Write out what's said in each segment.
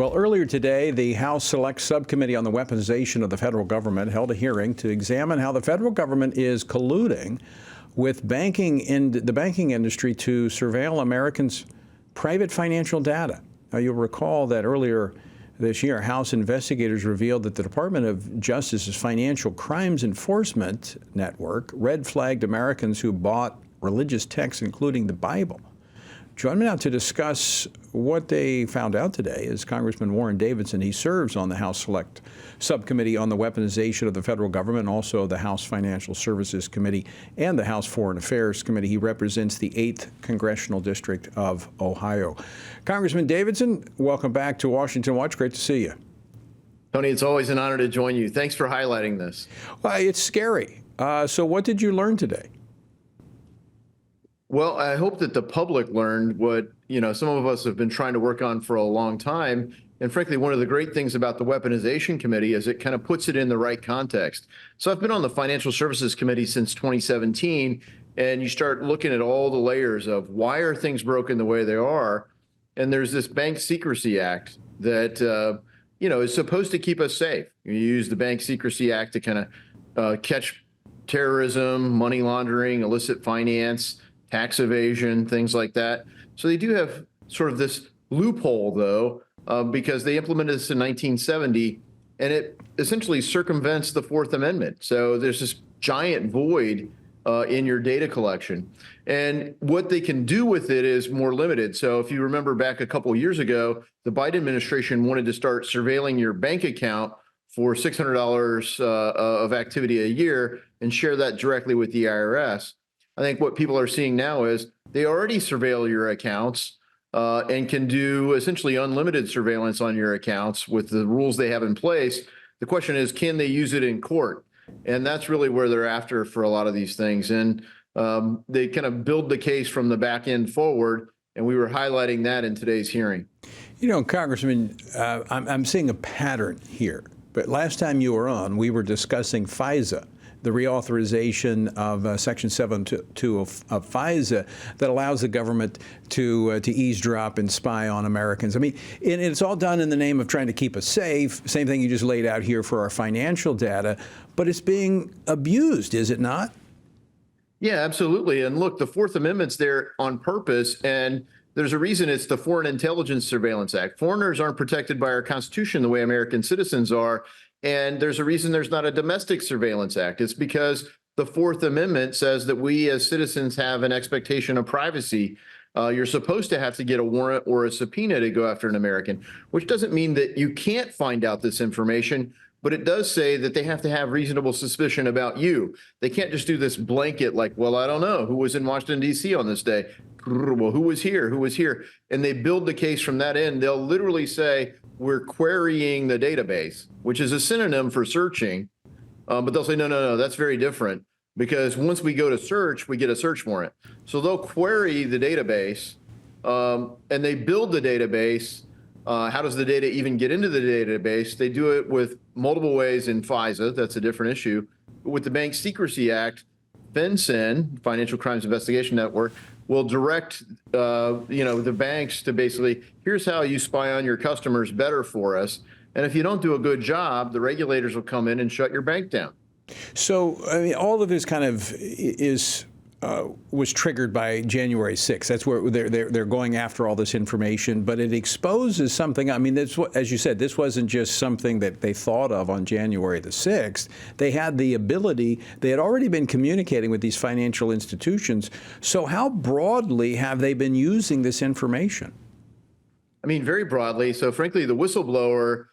Well, earlier today, the House Select Subcommittee on the Weaponization of the Federal Government held a hearing to examine how the federal government is colluding with the banking industry to surveil Americans' private financial data. Now, you'll recall that earlier this year, House investigators revealed that the Department of Justice's Financial Crimes Enforcement Network red flagged Americans who bought religious texts, including the Bible. Joining me now to discuss what they found out today is Congressman Warren Davidson. He serves on the House Select Subcommittee on the Weaponization of the Federal Government, also the House Financial Services Committee and the House Foreign Affairs Committee. He represents the 8th Congressional District of Ohio. Congressman Davidson, welcome back to Washington Watch. Great to see you. Tony, it's always an honor to join you. Thanks for highlighting this. Well, it's scary. So what did you learn today? Well, I hope that the public learned what, some of us have been trying to work on for a long time. And frankly, one of the great things about the Weaponization Committee is it kind of puts it in the right context. So I've been on the Financial Services Committee since 2017, and you start looking at all the layers of why are things broken the way they are. And there's this Bank Secrecy Act that, is supposed to keep us safe. You use the Bank Secrecy Act to kind of catch terrorism, money laundering, illicit finance, tax evasion, things like that. So they do have sort of this loophole, though, because they implemented this in 1970, and it essentially circumvents the Fourth Amendment. So there's this giant void in your data collection. And what they can do with it is more limited. So if you remember back a couple of years ago, the Biden administration wanted to start surveilling your bank account for $600 of activity a year and share that directly with the IRS. I think what people are seeing now is they already surveil your accounts and can do essentially unlimited surveillance on your accounts with the rules they have in place. The question is, can they use it in court? And that's really where they're after for a lot of these things. And they kind of build the case from the back end forward. And we were highlighting that in today's hearing. Congressman, I'm seeing a pattern here. But last time you were on, we were discussing FISA, the reauthorization of Section 7.2 of FISA that allows the government to eavesdrop and spy on Americans. I mean, it's all done in the name of trying to keep us safe. Same thing you just laid out here for our financial data, but it's being abused, is it not? Yeah, absolutely. And look, the Fourth Amendment's there on purpose, and there's a reason it's the Foreign Intelligence Surveillance Act. Foreigners aren't protected by our Constitution the way American citizens are. And there's a reason there's not a Domestic Surveillance Act. It's because the Fourth Amendment says that we as citizens have an expectation of privacy. You're supposed to have to get a warrant or a subpoena to go after an American, which doesn't mean that you can't find out this information, but it does say that they have to have reasonable suspicion about you. They can't just do this blanket like, well, I don't know, who was in Washington, D.C. on this day? Well, who was here? Who was here? And they build the case from that end. They'll literally say, we're querying the database, which is a synonym for searching. But they'll say, no, that's very different, because once we go to search, we get a search warrant. So they'll query the database and they build the database. How does the data even get into the database? They do it with multiple ways in FISA. That's a different issue. With the Bank Secrecy Act, FinCEN, Financial Crimes Investigation Network, will direct the banks to basically, here's how you spy on your customers better for us. And if you don't do a good job, the regulators will come in and shut your bank down. So, I mean, all of this kind of was triggered by January 6th. That's where they're going after all this information, but it exposes something. I mean, that's what, as you said, this wasn't just something that they thought of on January the 6th. They had the ability. They had already been communicating with these financial institutions. So how broadly have they been using this information? I mean, very broadly. So frankly, the whistleblower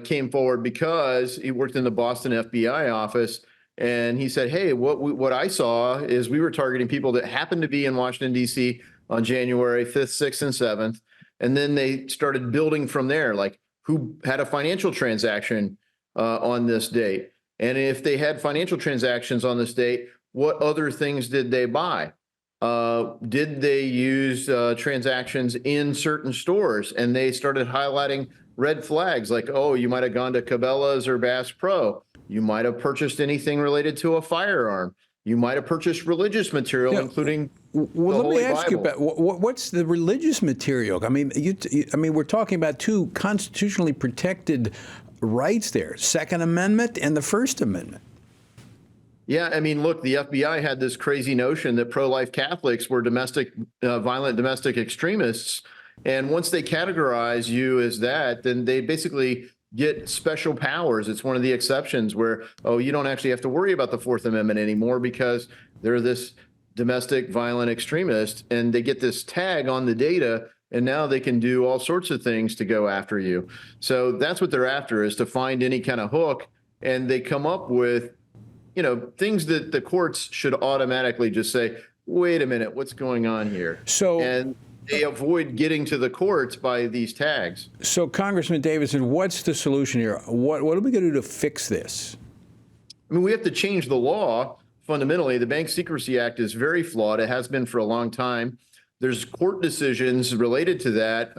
came forward because he worked in the Boston FBI office. And he said, hey, what I saw is we were targeting people that happened to be in Washington, D.C. on January 5th, 6th, and 7th. And then they started building from there, like who had a financial transaction on this date. And if they had financial transactions on this date, what other things did they buy? Did they use transactions in certain stores? And they started highlighting red flags like, oh, you might have gone to Cabela's or Bass Pro. You might have purchased anything related to a firearm. You might have purchased religious material, Yeah. including Well, the let me Holy ask you Bible. about what's the religious material? I mean, we're talking about two constitutionally protected rights there: Second Amendment and the First Amendment. Yeah, I mean, look, the FBI had this crazy notion that pro-life Catholics were violent domestic extremists. And once they categorize you as that, then they basically get special powers. It's one of the exceptions where, oh, you don't actually have to worry about the Fourth Amendment anymore because they're this domestic violent extremist, and they get this tag on the data, and now they can do all sorts of things to go after you. So that's what they're after, is to find any kind of hook, and they come up with things that the courts should automatically just say, wait a minute, what's going on here? And they avoid getting to the courts by these tags. So, Congressman Davidson, what's the solution here? What are we going to do to fix this? I mean, we have to change the law. Fundamentally, the Bank Secrecy Act is very flawed. It has been for a long time. There's court decisions related to that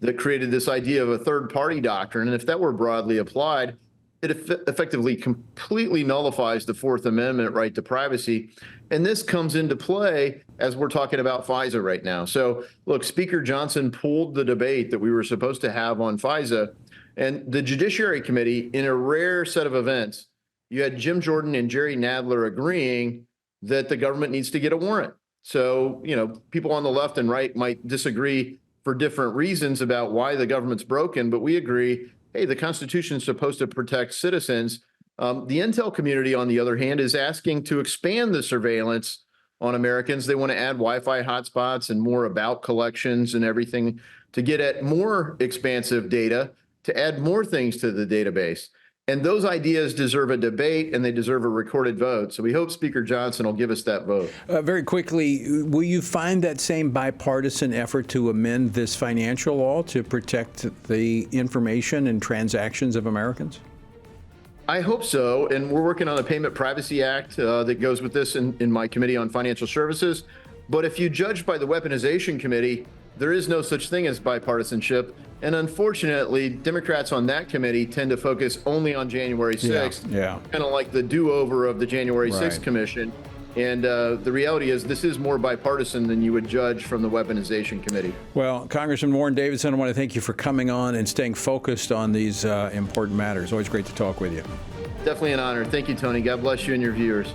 that created this idea of a third-party doctrine. And if that were broadly applied, it effectively completely nullifies the Fourth Amendment right to privacy. And this comes into play as we're talking about FISA right now. So look, Speaker Johnson pulled the debate that we were supposed to have on FISA, and the Judiciary Committee, in a rare set of events, you had Jim Jordan and Jerry Nadler agreeing that the government needs to get a warrant. So, people on the left and right might disagree for different reasons about why the government's broken, but we agree, hey, the Constitution is supposed to protect citizens. The intel community, on the other hand, is asking to expand the surveillance on Americans. They want to add Wi-Fi hotspots and more about collections and everything to get at more expansive data, to add more things to the database. And those ideas deserve a debate, and they deserve a recorded vote. So we hope Speaker Johnson will give us that vote. Very quickly, will you find that same bipartisan effort to amend this financial law to protect the information and transactions of Americans? I hope so. And we're working on a Payment Privacy Act that goes with this in my Committee on Financial Services. But if you judge by the Weaponization Committee, there is no such thing as bipartisanship. And unfortunately, Democrats on that committee tend to focus only on January 6th, kind of like the do-over of the January 6th Commission. And the reality is this is more bipartisan than you would judge from the Weaponization Committee. Well, Congressman Warren Davidson, I want to thank you for coming on and staying focused on these important matters. Always great to talk with you. Definitely an honor. Thank you, Tony. God bless you and your viewers.